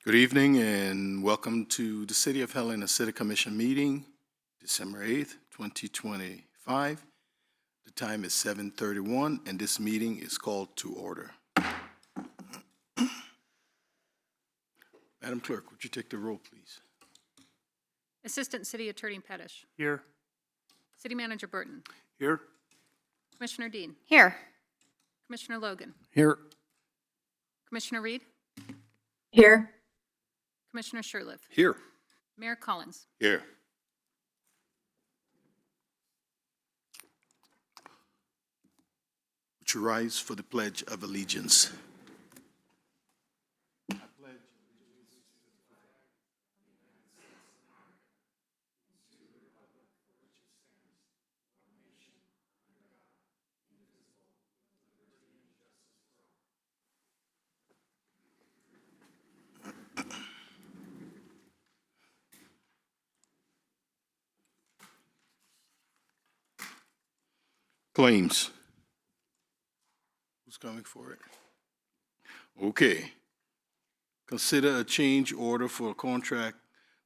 Good evening and welcome to the City of Helena City Commission meeting, December 8th, 2025. The time is 7:31 and this meeting is called to order. Madam Clerk, would you take the roll, please? Assistant City Attorney Pettish. Here. City Manager Burton. Here. Commissioner Dean. Here. Commissioner Logan. Here. Commissioner Reed. Here. Commissioner Sherliff. Here. Mayor Collins. Here. Would you rise for the Pledge of Allegiance? Claims. Who's coming for it? Okay. Consider a change order for contract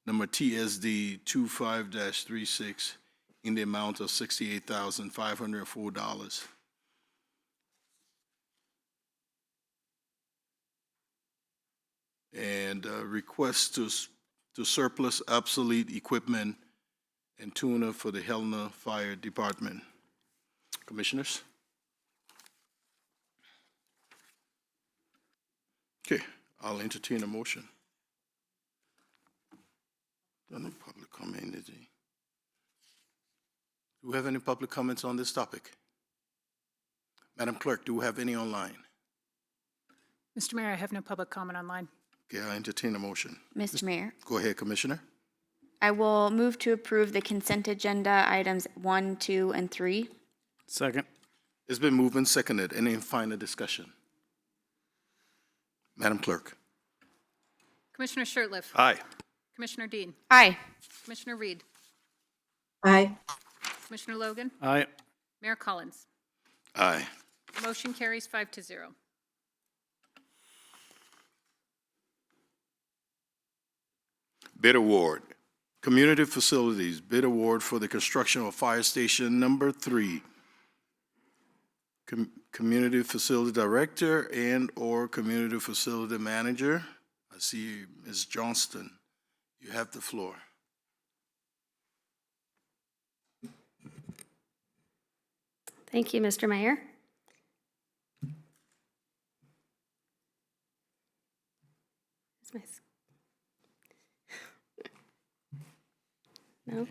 number TSD 25-36 in the amount of $68,504. And request to surplus obsolete equipment and tuner for the Helena Fire Department. Commissioners? Okay, I'll entertain a motion. No public comment, is there? Do we have any public comments on this topic? Madam Clerk, do we have any online? Mr. Mayor, I have no public comment online. Okay, I'll entertain a motion. Mr. Mayor, Go ahead, Commissioner. I will move to approve the consent agenda items 1, 2, and 3. Second. It's been moved and seconded. Any final discussion? Madam Clerk. Commissioner Sherliff. Aye. Commissioner Dean. Aye. Commissioner Reed. Aye. Commissioner Logan. Aye. Mayor Collins. Aye. Motion carries 5-0. Bid award. Community Facilities Bid Award for the construction of Fire Station Number 3. Community Facility Director and/or Community Facility Manager. I see Ms. Johnston. You have the floor. Thank you, Mr. Mayor. Is my No?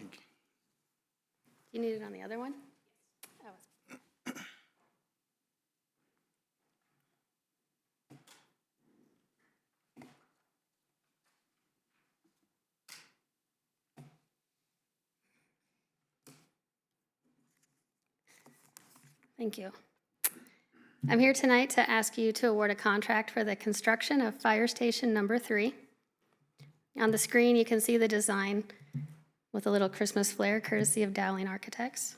You need it on the other one? Oh. Thank you. I'm here tonight to ask you to award a contract for the construction of Fire Station Number 3. On the screen, you can see the design with a little Christmas flair courtesy of Dowling Architects.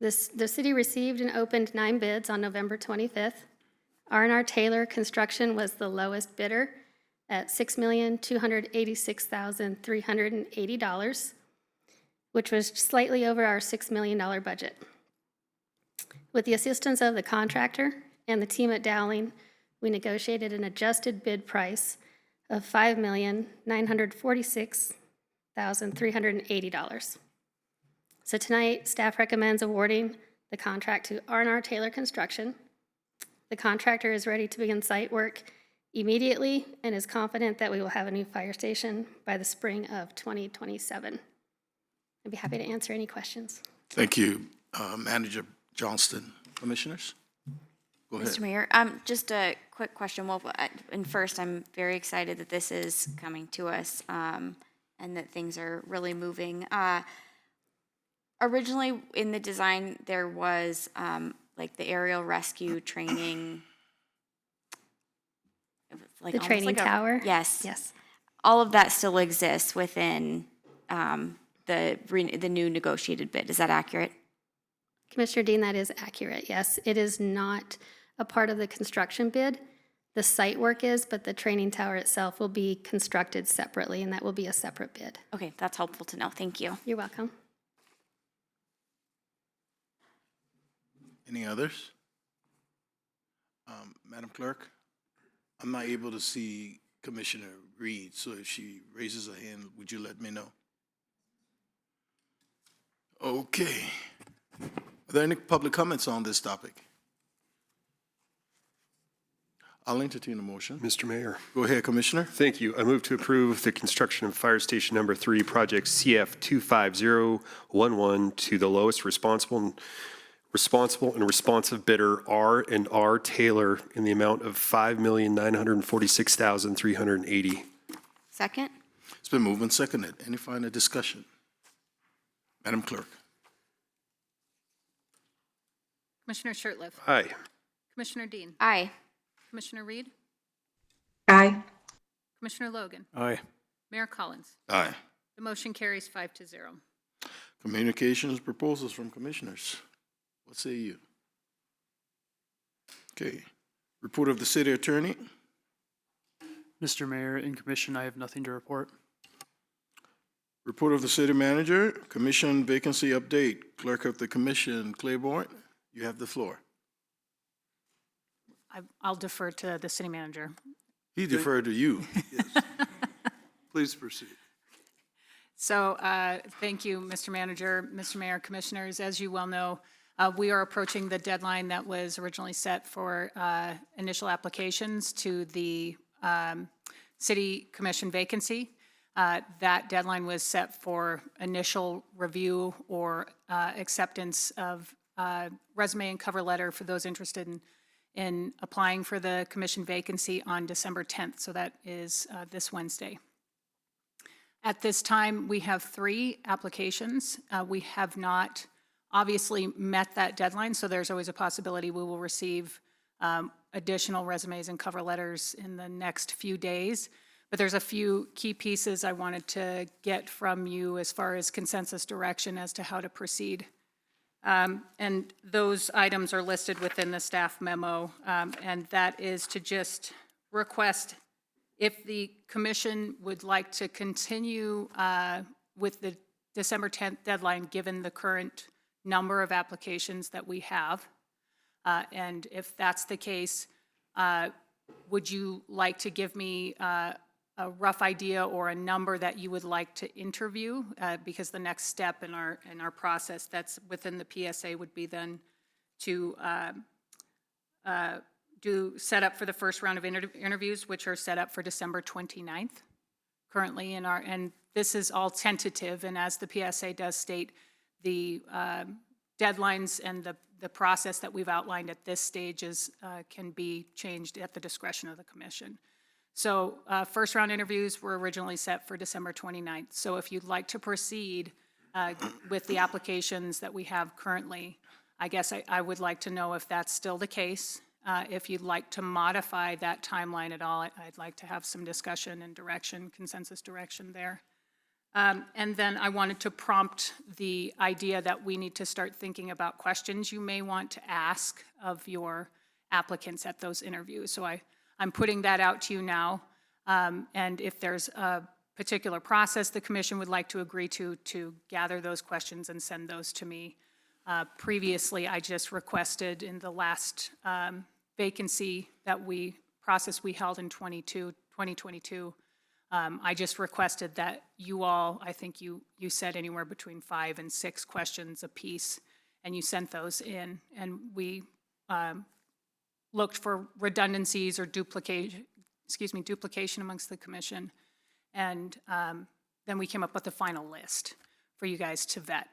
The city received and opened 9 bids on November 25th. R&R Taylor Construction was the lowest bidder at $6,286,380, which was slightly over our $6 million budget. With the assistance of the contractor and the team at Dowling, we negotiated an adjusted bid price of $5,946,380. So tonight, staff recommends awarding the contract to R&R Taylor Construction. The contractor is ready to begin site work immediately and is confident that we will have a new fire station by the spring of 2027. I'd be happy to answer any questions. Thank you, Manager Johnston. Commissioners? Go ahead. Mr. Mayor, just a quick question. Well, and first, I'm very excited that this is coming to us and that things are really moving. Originally, in the design, there was like the aerial rescue training. Like The training tower? Yes. Yes. All of that still exists within the new negotiated bid. Is that accurate? Commissioner Dean, that is accurate, yes. It is not a part of the construction bid. the site work is, but the training tower itself will be constructed separately, and that will be a separate bid. Okay, that's helpful to know. Thank you. You're welcome. Any others? Madam Clerk, I'm not able to see Commissioner Reed, so if she raises her hand, would you let me know? Okay. Are there any public comments on this topic? I'll entertain a motion. Mr. Mayor, Go ahead, Commissioner. thank you. I move to approve the construction of Fire Station Number 3, Project CF 25011 to the lowest responsible and responsive bidder R&R Taylor in the amount of $5,946,380. Second? It's been moved and seconded. Any final discussion? Madam Clerk. Commissioner Shertliff, Aye. Commissioner Dean, Aye. Commissioner Reed, Aye. Commissioner Logan, Aye. Mayor Collins. Aye. The motion carries 5-0. Communications proposals from commissioners. What say you? Okay. Report of the city attorney. Mr. Mayor and Commission, I have nothing to report. Report of the city manager. Commission vacancy update. Clerk of the commission, Claiborne, you have the floor. I'll defer to the city manager. He deferred to you. Please proceed. So thank you, Mr. Manager, Mr. Mayor, Commissioners. As you well know, we are approaching the deadline that was originally set for initial applications to the city commission vacancy. That deadline was set for initial review or acceptance of resume and cover letter for those interested in applying for the commission vacancy on December 10th. So that is this Wednesday. At this time, we have 3 applications. We have not obviously met that deadline, so there's always a possibility we will receive additional resumes and cover letters in the next few days. But there's a few key pieces I wanted to get from you as far as consensus direction as to how to proceed. And those items are listed within the staff memo, and that is to just request if the commission would like to continue with the December 10th deadline, given the current number of applications that we have. And if that's the case, would you like to give me a rough idea or a number that you would like to interview? Because the next step in our process that's within the PSA would be then to do set up for the first round of interviews, which are set up for December 29th currently and this is all tentative, and as the PSA does state, the deadlines and the process that we've outlined at this stage can be changed at the discretion of the commission. So first round interviews were originally set for December 29th. So if you'd like to proceed with the applications that we have currently, I guess I would like to know if that's still the case. If you'd like to modify that timeline at all, I'd like to have some discussion and direction, consensus direction there. And then I wanted to prompt the idea that we need to start thinking about questions you may want to ask of your applicants at those interviews. So I'm putting that out to you now. And if there's a particular process the commission would like to agree to gather those questions and send those to me. Previously, I just requested in the last vacancy that we held in 2022, I just requested that you all, I think you said anywhere between 5 and 6 questions apiece, and you sent those in, and we looked for redundancies or duplication amongst the commission, and then we came up with the final list for you guys to vet.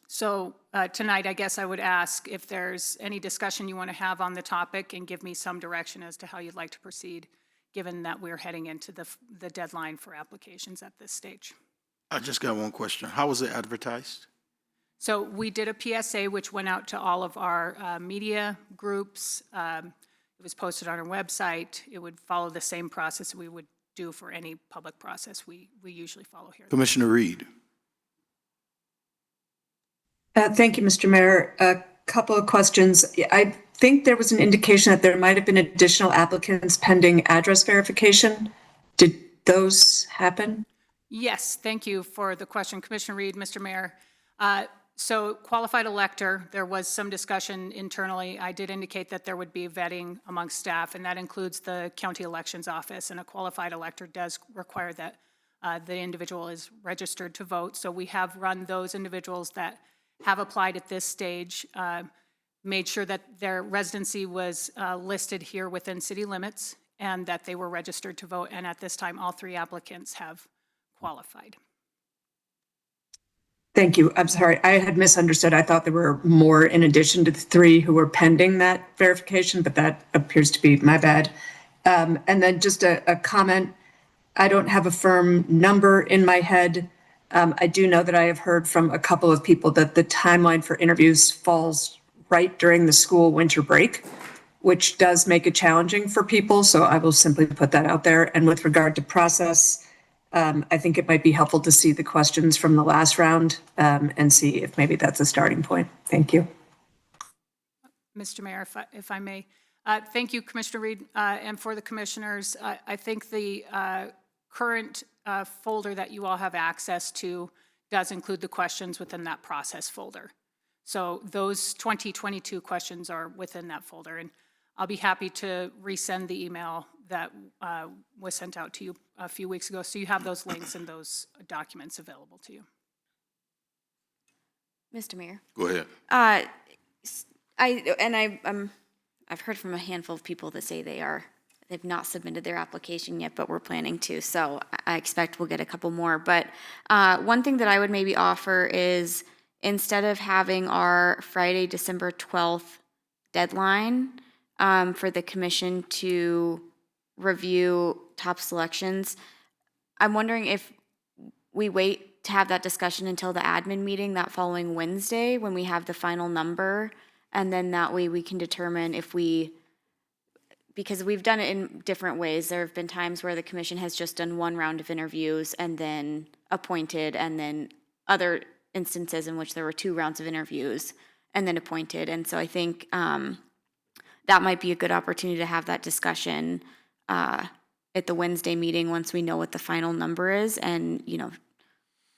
So tonight, I guess I would ask if there's any discussion you want to have on the topic and give me some direction as to how you'd like to proceed, given that we're heading into the deadline for applications at this stage. I just got one question. How was it advertised? So we did a PSA which went out to all of our media groups. It was posted on our website. It would follow the same process we would do for any public process we usually follow here. Commissioner Reed. Thank you, Mr. Mayor. A couple of questions. I think there was an indication that there might have been additional applicants pending address verification. Did those happen? Yes, thank you for the question, Commissioner Reed, Mr. Mayor. So qualified elector, there was some discussion internally. I did indicate that there would be vetting amongst staff, and that includes the county elections office. And a qualified elector does require that the individual is registered to vote. So we have run those individuals that have applied at this stage, made sure that their residency was listed here within city limits and that they were registered to vote. And at this time, all 3 applicants have qualified. Thank you. I'm sorry. I had misunderstood. I thought there were more in addition to the 3 who were pending that verification, but that appears to be my bad. And then just a comment. I don't have a firm number in my head. I do know that I have heard from a couple of people that the timeline for interviews falls right during the school winter break, which does make it challenging for people. So I will simply put that out there. And with regard to process, I think it might be helpful to see the questions from the last round and see if maybe that's a starting point. Thank you. Mr. Mayor, if I may. Thank you, Commissioner Reed, and for the commissioners. I think the current folder that you all have access to does include the questions within that process folder. So those 2022 questions are within that folder, and I'll be happy to resend the email that was sent out to you a few weeks ago, so you have those links and those documents available to you. Mr. Mayor. Go ahead. I've heard from a handful of people that say they've not submitted their application yet, but we're planning to. So I expect we'll get a couple more. But one thing that I would maybe offer is instead of having our Friday, December 12th deadline for the commission to review top selections, I'm wondering if we wait to have that discussion until the admin meeting that following Wednesday when we have the final number, and then that way we can determine if because we've done it in different ways. There have been times where the commission has just done 1 round of interviews and then appointed, and then other instances in which there were 2 rounds of interviews and then appointed. And so I think that might be a good opportunity to have that discussion at the Wednesday meeting once we know what the final number is. And,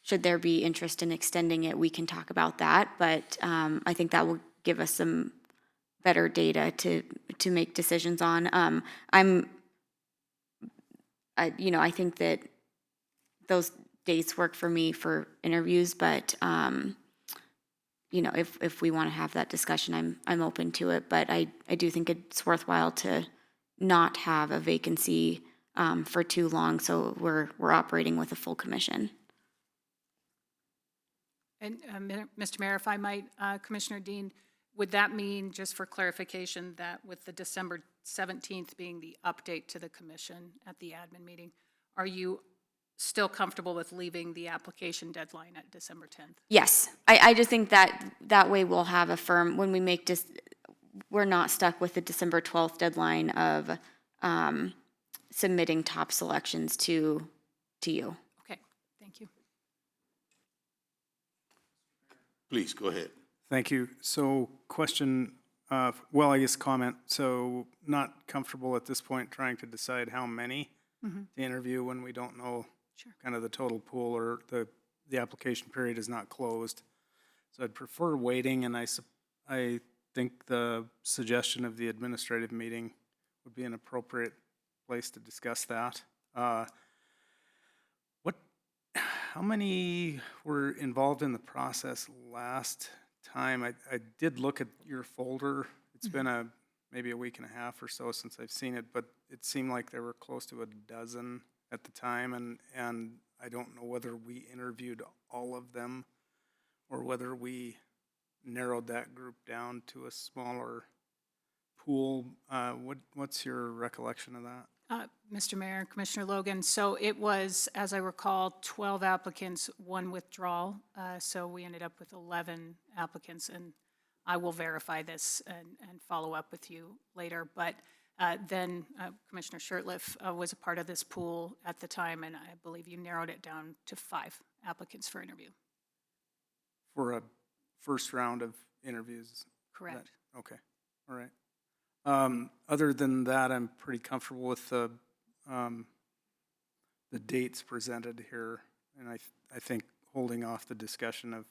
should there be interest in extending it, we can talk about that. But I think that will give us some better data to make decisions on. I think that those dates work for me for interviews, but if we want to have that discussion, I'm open to it. But I do think it's worthwhile to not have a vacancy for too long, so we're operating with a full commission. And Mr. Mayor, if I might, Commissioner Dean, would that mean, just for clarification, that with the December 17th being the update to the commission at the admin meeting, are you still comfortable with leaving the application deadline at December 10th? Yes, I just think that way we'll have a firm, when we make we're not stuck with the December 12th deadline of submitting top selections to you. Okay, thank you. Please, go ahead. Thank you. So question, I guess comment. So not comfortable at this point trying to decide how many to interview when we don't know kind of the total pool, or the application period is not closed. So I'd prefer waiting, and I think the suggestion of the administrative meeting would be an appropriate place to discuss that. How many were involved in the process last time? I did look at your folder. It's been maybe a week and a half or so since I've seen it, but it seemed like there were close to a dozen at the time, and I don't know whether we interviewed all of them or whether we narrowed that group down to a smaller pool. What's your recollection of that? Mr. Mayor, Commissioner Logan, so it was, as I recall, 12 applicants, 1 withdrawal. So we ended up with 11 applicants, and I will verify this and follow up with you later. But then Commissioner Shurtleff was a part of this pool at the time, and I believe you narrowed it down to 5 applicants for interview. For a first round of interviews? Correct. Okay, all right. Other than that, I'm pretty comfortable with the dates presented here. And I think holding off the discussion of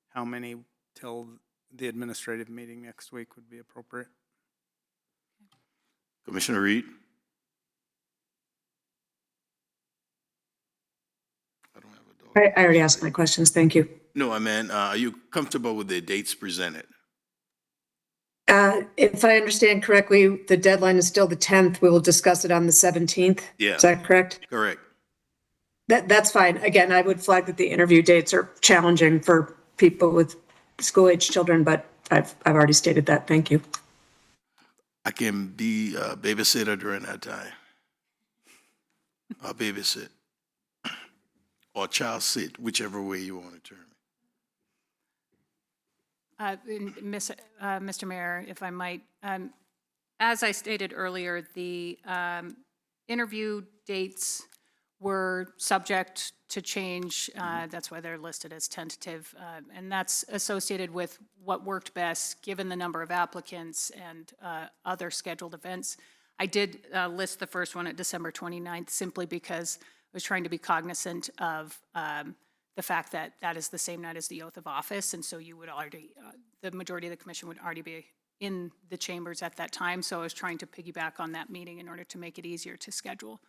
how many till the administrative meeting next week would be appropriate. Commissioner Reed? I don't have a dog. I already asked my questions. Thank you. No, I meant, are you comfortable with the dates presented? If I understand correctly, the deadline is still the 10th. We will discuss it on the 17th. Yeah. Is that correct? Correct. That's fine. Again, I would flag that the interview dates are challenging for people with school-age children, but I've already stated that. Thank you. I can be a babysitter during that time. I'll babysit. Or child sit, whichever way you want to term it. Mr. Mayor, if I might, as I stated earlier, the interview dates were subject to change. That's why they're listed as tentative. And that's associated with what worked best, given the number of applicants and other scheduled events. I did list the first one at December 29th simply because I was trying to be cognizant of the fact that that is the same night as the oath of office. And so you would already, the majority of the commission would already be in the chambers at that time. So I was trying to piggyback on that meeting in order to make it easier to schedule.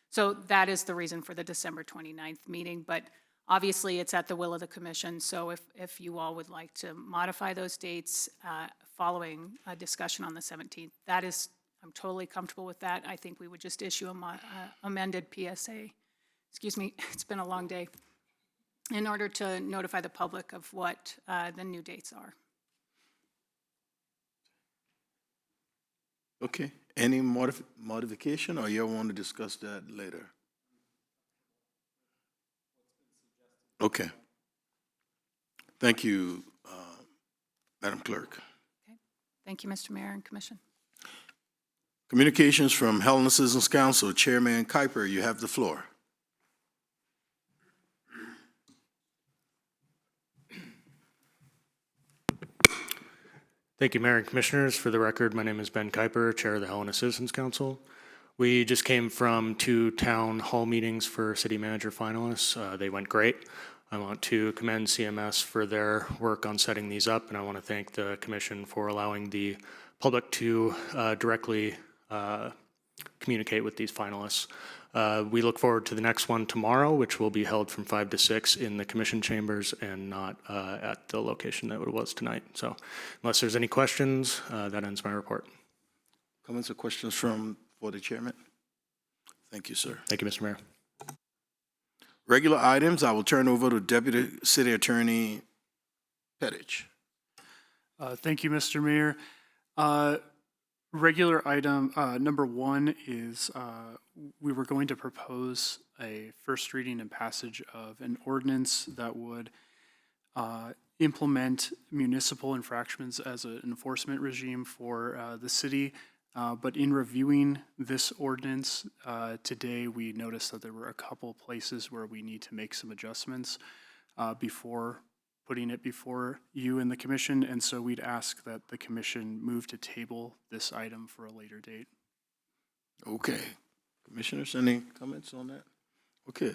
So that is the reason for the December 29th meeting, but obviously it's at the will of the commission. So if you all would like to modify those dates following a discussion on the 17th, that is, I'm totally comfortable with that. I think we would just issue a amended PSA. Excuse me, it's been a long day. In order to notify the public of what the new dates are. Okay. Any modification, or you want to discuss that later? Okay. Thank you, Madam Clerk. Okay. Thank you, Mr. Mayor and Commission. Communications from Helena Citizens Council, Chairman Kuiper, you have the floor. Thank you, Mayor and Commissioners. For the record, my name is Ben Kuiper, Chair of the Helena Citizens Council. We just came from 2 town hall meetings for city manager finalists. They went great. I want to commend CMS for their work on setting these up, and I want to thank the commission for allowing the public to directly communicate with these finalists. We look forward to the next one tomorrow, which will be held from 5 to 6 in the commission chambers and not at the location that it was tonight. So unless there's any questions, that ends my report. Comments or questions for the chairman? Thank you, sir. Thank you, Mr. Mayor. Regular items, I will turn over to Deputy City Attorney Pettich. Thank you, Mr. Mayor. Regular item number 1 is we were going to propose a first reading and passage of an ordinance that would implement municipal infractions as an enforcement regime for the city. But in reviewing this ordinance today, we noticed that there were a couple places where we need to make some adjustments before putting it before you and the commission, and so we'd ask that the commission move to table this item for a later date. Okay. Commissioners, any comments on that? Okay.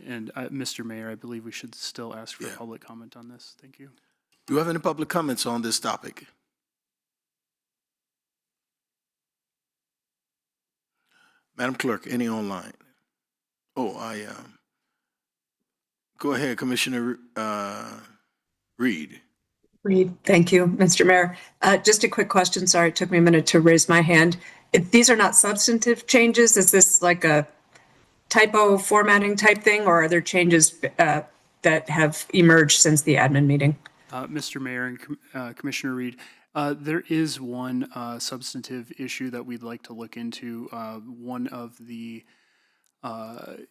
And Mr. Mayor, I believe we should still ask for Yeah. public comment on this. Thank you. Do you have any public comments on this topic? Madam Clerk, any online? Oh, go ahead, Commissioner Reed. Thank you, Mr. Mayor. Just a quick question. Sorry, it took me a minute to raise my hand. These are not substantive changes. Is this like a typo formatting type thing, or are there changes that have emerged since the admin meeting? Mr. Mayor and Commissioner Reed, there is one substantive issue that we'd like to look into. One of the,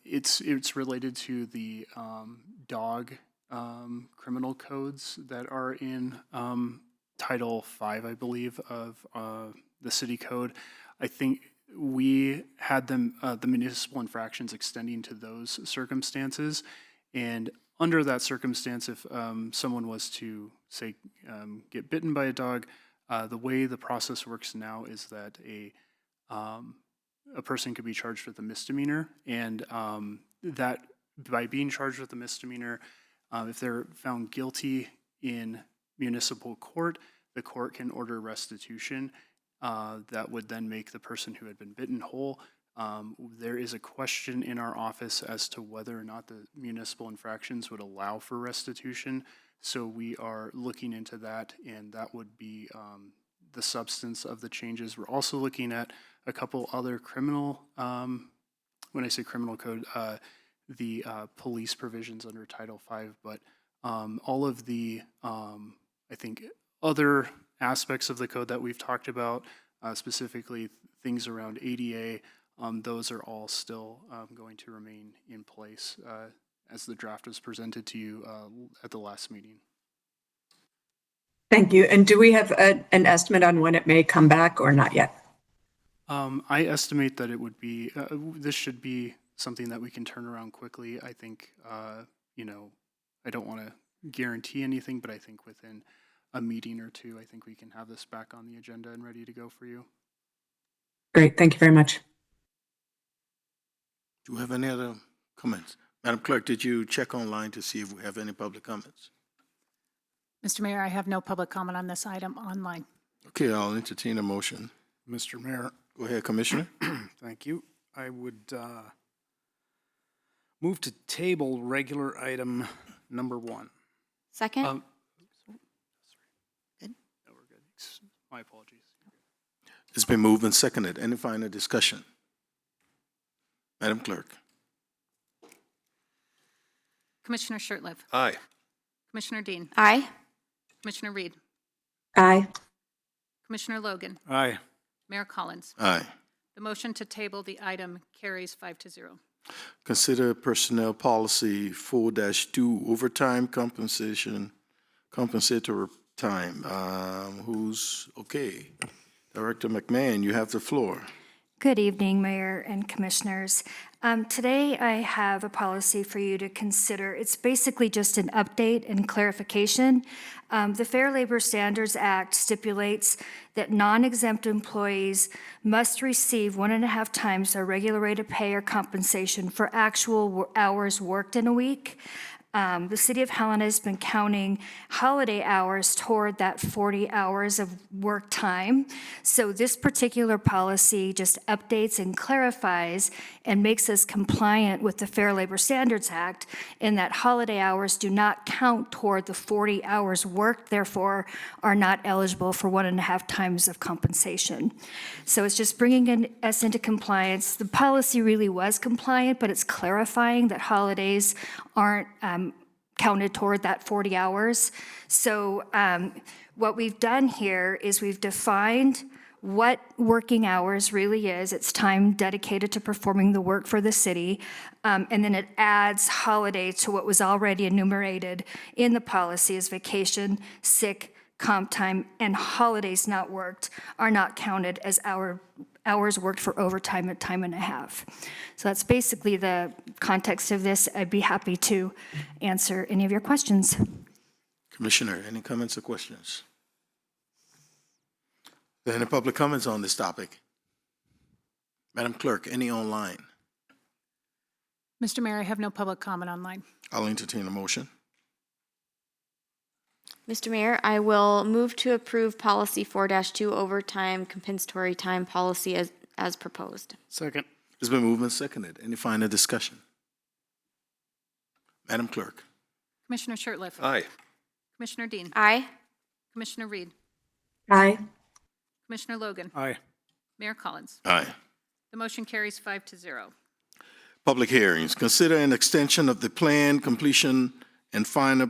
it's related to the dog criminal codes that are in Title V, I believe, of the city code. I think we had them, the municipal infractions extending to those circumstances. And under that circumstance, if someone was to, say, get bitten by a dog, the way the process works now is that a person could be charged with a misdemeanor, and that by being charged with a misdemeanor, if they're found guilty in municipal court, the court can order restitution. That would then make the person who had been bitten whole. There is a question in our office as to whether or not the municipal infractions would allow for restitution. So we are looking into that, and that would be the substance of the changes. We're also looking at a couple other criminal, when I say criminal code, the police provisions under Title V, but all of the, I think, other aspects of the code that we've talked about, specifically things around ADA, those are all still going to remain in place as the draft was presented to you at the last meeting. Thank you. And do we have an estimate on when it may come back or not yet? I estimate that it would be, this should be something that we can turn around quickly. I think, you know, I don't want to guarantee anything, but I think within a meeting or two, I think we can have this back on the agenda and ready to go for you. Great. Thank you very much. Do we have any other comments? Madam Clerk, did you check online to see if we have any public comments? Mr. Mayor, I have no public comment on this item online. Okay, I'll entertain a motion. Mr. Mayor, Go ahead, Commissioner. thank you. I would move to table regular item number 1. Second? No, we're good. My apologies. It's been moved and seconded. Any final discussion? Madam Clerk. Commissioner Shertliff, Aye. Commissioner Dean, Aye. Commissioner Reed, Aye. Commissioner Logan, Aye. Mayor Collins. Aye. The motion to table the item carries 5-0. Consider Personnel Policy 4-2 overtime compensation, compensatory time. Who's okay? Director McMahon, you have the floor. Good evening, Mayor and Commissioners. Today, I have a policy for you to consider. It's basically just an update and clarification. The Fair Labor Standards Act stipulates that non-exempt employees must receive 1.5 times their regular rate of pay or compensation for actual hours worked in a week. The City of Helena has been counting holiday hours toward that 40 hours of work time. So this particular policy just updates and clarifies and makes us compliant with the Fair Labor Standards Act in that holiday hours do not count toward the 40 hours worked, therefore are not eligible for 1.5 times of compensation. So it's just bringing us into compliance. The policy really was compliant, but it's clarifying that holidays aren't counted toward that 40 hours. So what we've done here is we've defined what working hours really is. It's time dedicated to performing the work for the city. And then it adds holiday to what was already enumerated in the policy as vacation, sick, comp time, and holidays not worked are not counted as hours worked for overtime at time and a half. So that's basically the context of this. I'd be happy to answer any of your questions. Commissioner, any comments or questions? Are there any public comments on this topic? Madam Clerk, any online? Mr. Mayor, I have no public comment online. I'll entertain a motion. Mr. Mayor, I will move to approve policy 4-2 overtime compensatory time policy as proposed. Second. It's been moved and seconded. Any final discussion? Madam Clerk. Commissioner Shertliff, Aye. Commissioner Dean, Aye. Commissioner Reed, Aye. Commissioner Logan, Aye. Mayor Collins. Aye. The motion carries 5-0. Public hearings. Consider an extension of the plan, completion, and final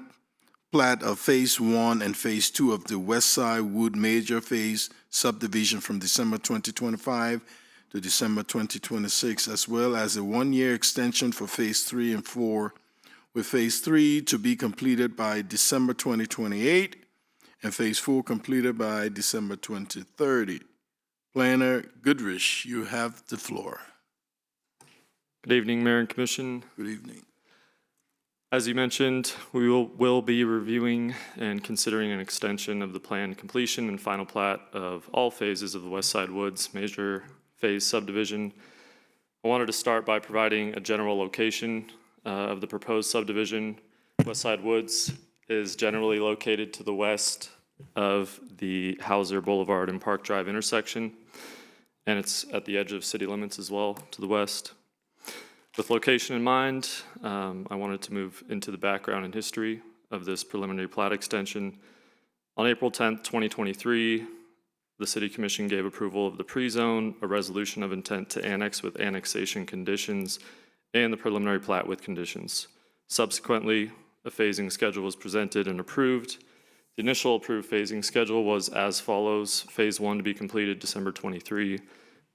plat of Phase 1 and Phase 2 of the West Side Wood Major Phase subdivision from December 2025 to December 2026, as well as a 1-year extension for Phase 3 and 4, with Phase 3 to be completed by December 2028 and Phase 4 completed by December 2030. Planner Goodrich, you have the floor. Good evening, Mayor and Commission. Good evening. As you mentioned, we will be reviewing and considering an extension of the planned completion and final plat of all phases of the West Side Woods Major Phase subdivision. I wanted to start by providing a general location of the proposed subdivision. West Side Woods is generally located to the west of the Hauser Boulevard and Park Drive intersection, and it's at the edge of city limits as well to the west. With location in mind, I wanted to move into the background and history of this preliminary plat extension. On April 10th, 2023, the City Commission gave approval of the pre-zone, a resolution of intent to annex with annexation conditions, and the preliminary plat with conditions. Subsequently, a phasing schedule was presented and approved. The initial approved phasing schedule was as follows: Phase 1 to be completed December 23,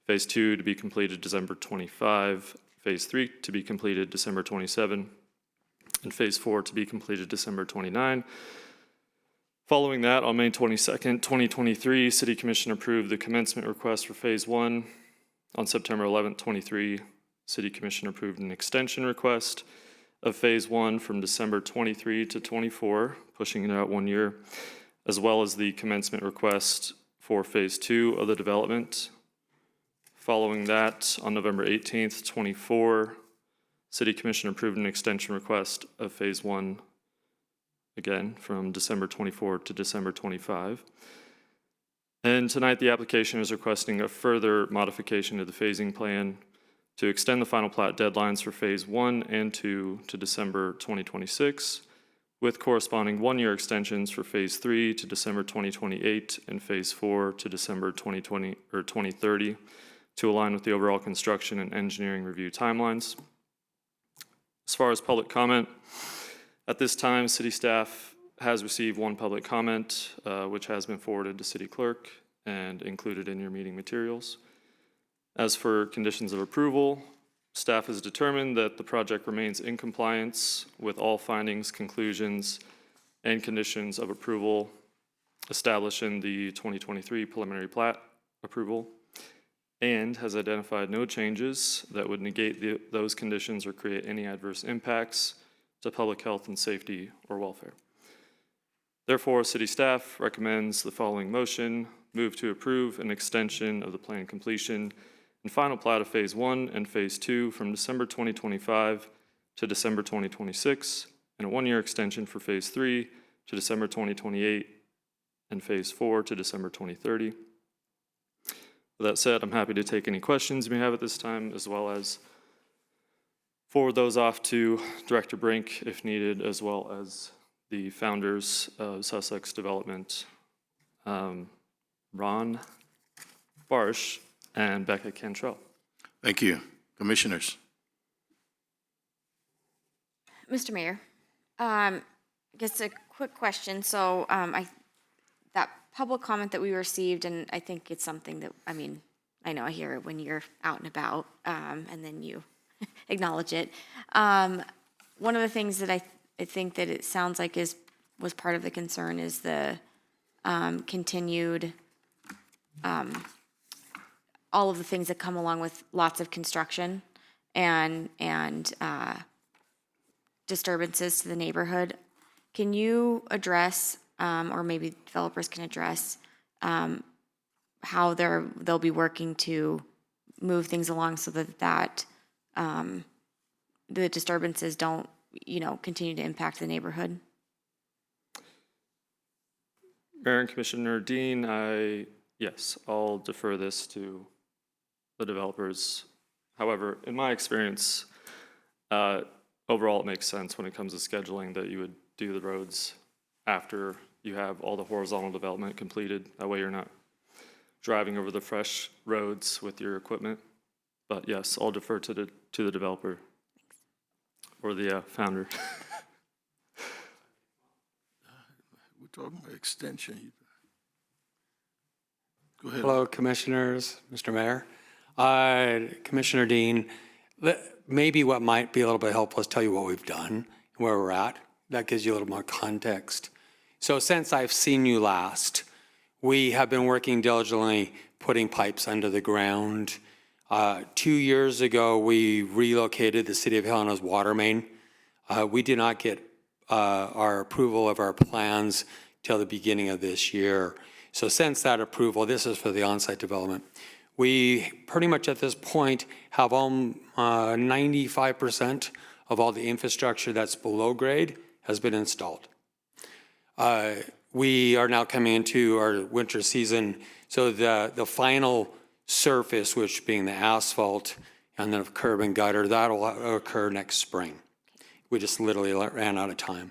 Phase 2 to be completed December 25, Phase 3 to be completed December 27, and Phase 4 to be completed December 29. Following that, on May 22nd, 2023, City Commission approved the commencement request for Phase 1. On September 11th, 23, City Commission approved an extension request of Phase 1 from December 23 to 24, pushing it out 1 year, as well as the commencement request for Phase 2 of the development. Following that, on November 18th, 24, City Commission approved an extension request of Phase 1, again, from December 24 to December 25. And tonight, the application is requesting a further modification to the phasing plan to extend the final plat deadlines for Phase 1 and 2 to December 2026, with corresponding 1-year extensions for Phase 3 to December 2028 and Phase 4 to December 2020 or 2030 to align with the overall construction and engineering review timelines. As far as public comment, at this time, City staff has received 1 public comment, which has been forwarded to City Clerk and included in your meeting materials. As for conditions of approval, staff has determined that the project remains in compliance with all findings, conclusions, and conditions of approval established in the 2023 preliminary plat approval, and has identified no changes that would negate those conditions or create any adverse impacts to public health and safety or welfare. Therefore, City staff recommends the following motion: move to approve an extension of the planned completion and final plat of Phase 1 and Phase 2 from December 2025 to December 2026, and a 1-year extension for Phase 3 to December 2028 and Phase 4 to December 2030. With that said, I'm happy to take any questions you may have at this time, as well as forward those off to Director Brink if needed, as well as the founders of Sussex Development, Ron Barsh and Becca Cantrell. Thank you. Commissioners. Mr. Mayor, I guess a quick question. So that public comment that we received, and I think it's something that, I mean, I know I hear it when you're out and about, and then you acknowledge it. One of the things that I think that it sounds like was part of the concern is the continued all of the things that come along with lots of construction and disturbances to the neighborhood. Can you address, or maybe developers can address, how they'll be working to move things along so that the disturbances don't, continue to impact the neighborhood? Mayor and Commissioner Dean, yes, I'll defer this to the developers. However, in my experience, overall it makes sense when it comes to scheduling that you would do the roads after you have all the horizontal development completed. That way you're not driving over the fresh roads with your equipment. But yes, I'll defer to the developer or the founder. We're talking about extension. Go ahead. Hello, Commissioners, Mr. Mayor. Commissioner Dean, maybe what might be a little bit helpful is tell you what we've done and where we're at. That gives you a little more context. So since I've seen you last, we have been working diligently putting pipes under the ground. 2 years ago, we relocated the City of Helena's water main We did not get our approval of our plans till the beginning of this year. So since that approval, this is for the on-site development, we pretty much at this point have 95% of all the infrastructure that's below grade has been installed. We are now coming into our winter season, so the final surface, which being the asphalt and then curb and gutter, that'll occur next spring. We just literally ran out of time.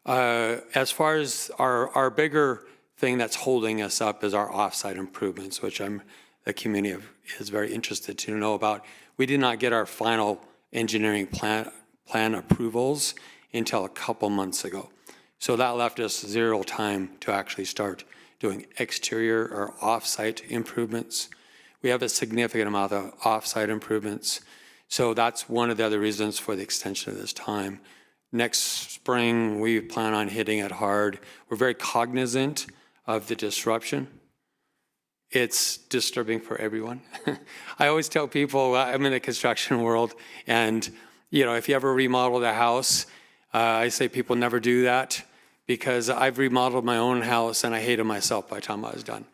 As far as our bigger thing that's holding us up is our off-site improvements, which the community is very interested to know about. We did not get our final engineering plan approvals until a couple months ago. So that left us zero time to actually start doing exterior or off-site improvements. We have a significant amount of off-site improvements. So that's one of the other reasons for the extension of this time. Next spring, we plan on hitting it hard. We're very cognizant of the disruption. It's disturbing for everyone. I always tell people, I'm in the construction world, and if you ever remodel the house, I say people never do that, because I've remodeled my own house and I hated myself by the time I was done.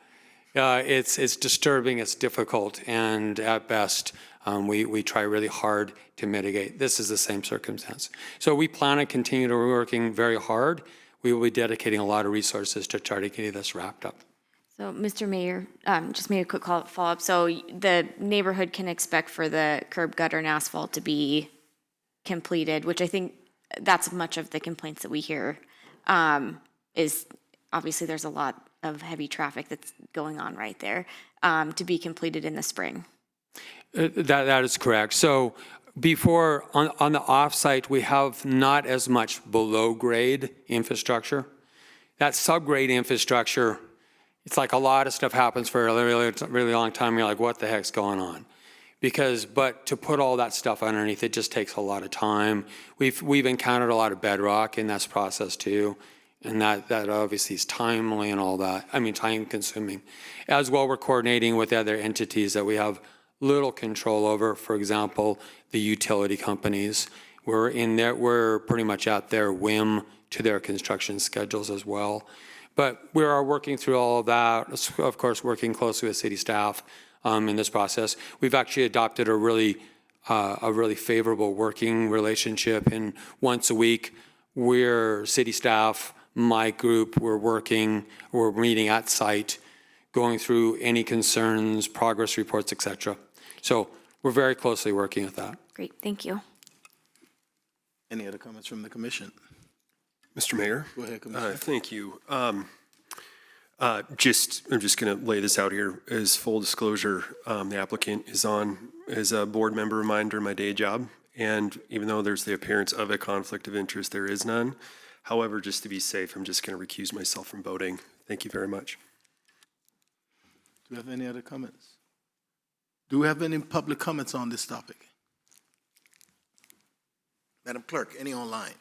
It's disturbing, it's difficult, and at best, we try really hard to mitigate. This is the same circumstance. So we plan to continue to working very hard. We will be dedicating a lot of resources to try to get this wrapped up. So, Mr. Mayor, just made a quick follow-up. So the neighborhood can expect for the curb, gutter, and asphalt to be completed, which I think that's much of the complaints that we hear, is obviously there's a lot of heavy traffic that's going on right there, to be completed in the spring. That is correct. So before, on the off-site, we have not as much below-grade infrastructure. That subgrade infrastructure, it's like a lot of stuff happens for a really long time. You're like, what the heck's going on? But to put all that stuff underneath, it just takes a lot of time. We've encountered a lot of bedrock in this process too. And that obviously is timely and all that. Time consuming. As well, we're coordinating with other entities that we have little control over. For example, the utility companies. We're pretty much at their whim to their construction schedules as well. But we are working through all of that, of course, working closely with city staff in this process. We've actually adopted a really favorable working relationship, and once a week, city staff, my group, we're meeting at site, going through any concerns, progress reports, et cetera. So we're very closely working with that. Great, thank you. Any other comments from the commission? Mr. Mayor? Go ahead, Commissioner. Thank you. I'm just going to lay this out here as full disclosure. The applicant is a board member of mine during my day job, and even though there's the appearance of a conflict of interest, there is none. However, just to be safe, I'm just going to recuse myself from voting. Thank you very much. Do we have any other comments? Do we have any public comments on this topic? Madam Clerk, any online?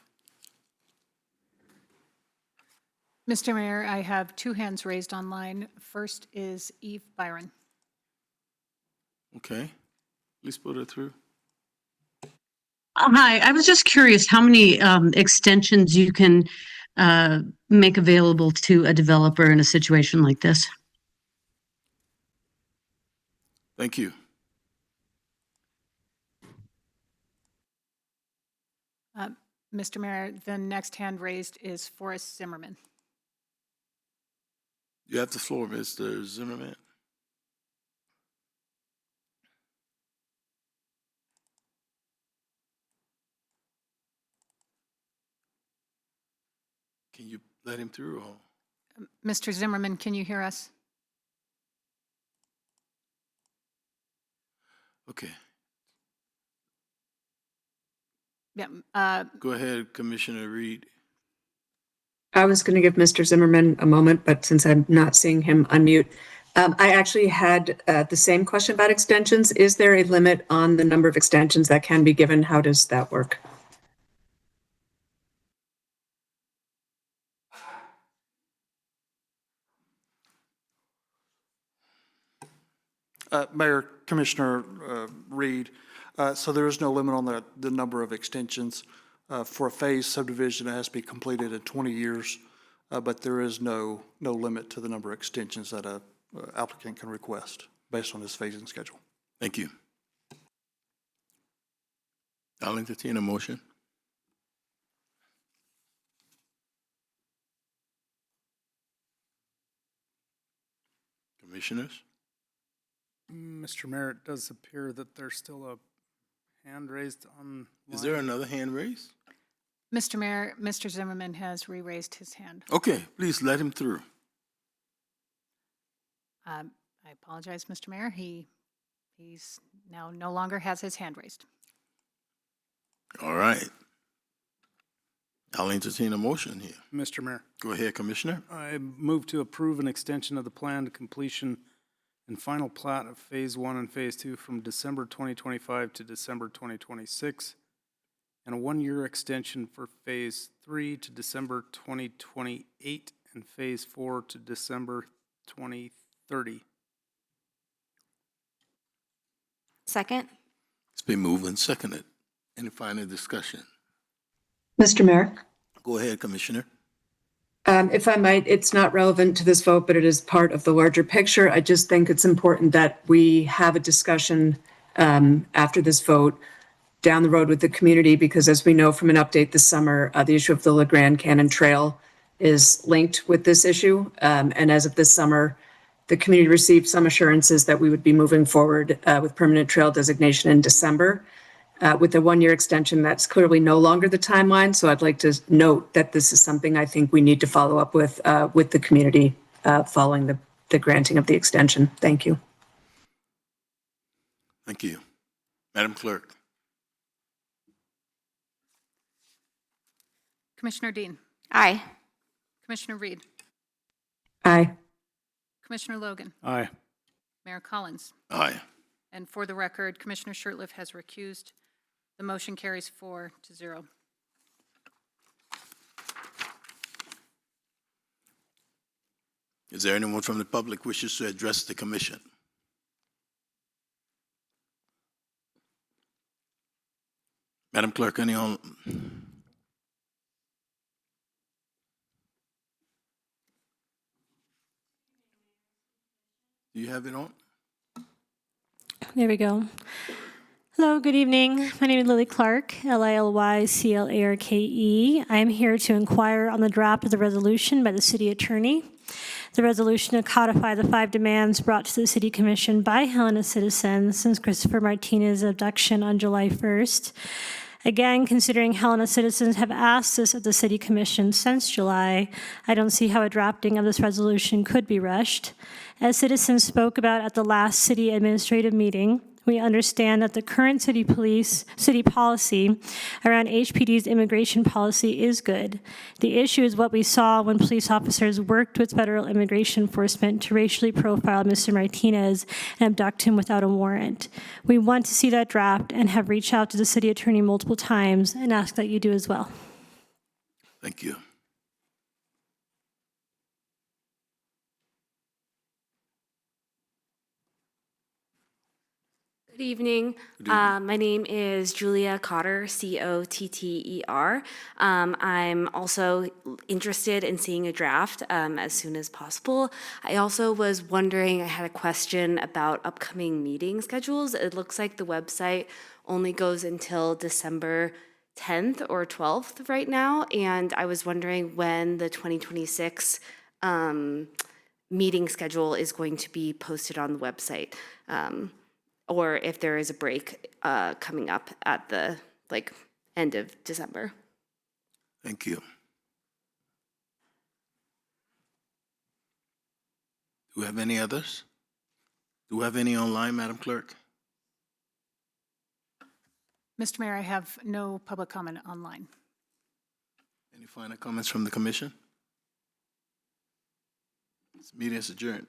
Mr. Mayor, I have two hands raised online. First is Eve Byron. Okay, please put her through. Hi, I was just curious how many extensions you can make available to a developer in a situation like this. Thank you. Mr. Mayor, the next hand raised is Forrest Zimmerman. You have the floor, Mr. Zimmerman. Can you let him through? Or? Mr. Zimmerman, can you hear us? Okay. Yeah. Go ahead, Commissioner Reed. I was going to give Mr. Zimmerman a moment, but since I'm not seeing him unmute, I actually had the same question about extensions. Is there a limit on the number of extensions that can be given? How does that work? Mayor, Commissioner Reed, so there is no limit on the number of extensions. for a phase subdivision that has to be completed in 20 years, but there is no limit to the number of extensions that a applicant can request based on this phasing schedule. Thank you. I'll entertain a motion. Commissioners? Mr. Mayor, it does appear that there's still a hand raised on. Is there another hand raised? Mr. Mayor, Mr. Zimmerman has re-raised his hand. Okay, please let him through. I apologize, Mr. Mayor. He's now no longer has his hand raised. All right. I'll entertain a motion here. Mr. Mayor, Go ahead, Commissioner. I move to approve an extension of the planned completion and final plat of Phase 1 and Phase 2 from December 2025 to December 2026, and a one-year extension for Phase 3 to December 2028 and Phase 4 to December 2030. Second? It's been moved and seconded. Any final discussion? Mr. Mayor, Go ahead, Commissioner. if I might, it's not relevant to this vote, but it is part of the larger picture. I just think it's important that we have a discussion after this vote down the road with the community, because as we know from an update this summer, the issue of the La Grande Canyon Trail is linked with this issue. And as of this summer, the community received some assurances that we would be moving forward with permanent trail designation in December. With a one-year extension, that's clearly no longer the timeline. So I'd like to note that this is something I think we need to follow up with the community following the granting of the extension. Thank you. Thank you. Madam Clerk. Commissioner Dean, Aye. Commissioner Reed, Aye. Commissioner Logan, Aye. Mayor Collins. Aye. And for the record, Commissioner Shurtleff has recused. The motion carries 4-0. Is there anyone from the public wishes to address the commission? Madam Clerk, any on? Do you have it on? There we go. Hello, good evening. My name is Lily Clark, Lillyclarke. I am here to inquire on the draft of the resolution by the city attorney. The resolution to codify the 5 demands brought to the City Commission by Helena citizens since Christopher Martinez's abduction on July 1st. Again, considering Helena citizens have asked this of the City Commission since July, I don't see how a drafting of this resolution could be rushed. As citizens spoke about at the last city administrative meeting, we understand that the current city policy around HPD's immigration policy is good. The issue is what we saw when police officers worked with federal immigration enforcement to racially profile Mr. Martinez and abduct him without a warrant. We want to see that draft and have reached out to the city attorney multiple times and ask that you do as well. Thank you. Good evening. My name is Julia Cotter, Cotter. I'm also interested in seeing a draft as soon as possible. I also was wondering, I had a question about upcoming meeting schedules. It looks like the website only goes until December 10th or 12th right now, and I was wondering when the 2026 meeting schedule is going to be posted on the website. Or if there is a break coming up at the end of December. Thank you. Do we have any others? Do we have any online, Madam Clerk? Mr. Mayor, I have no public comment online. Any final comments from the commission? This meeting is adjourned.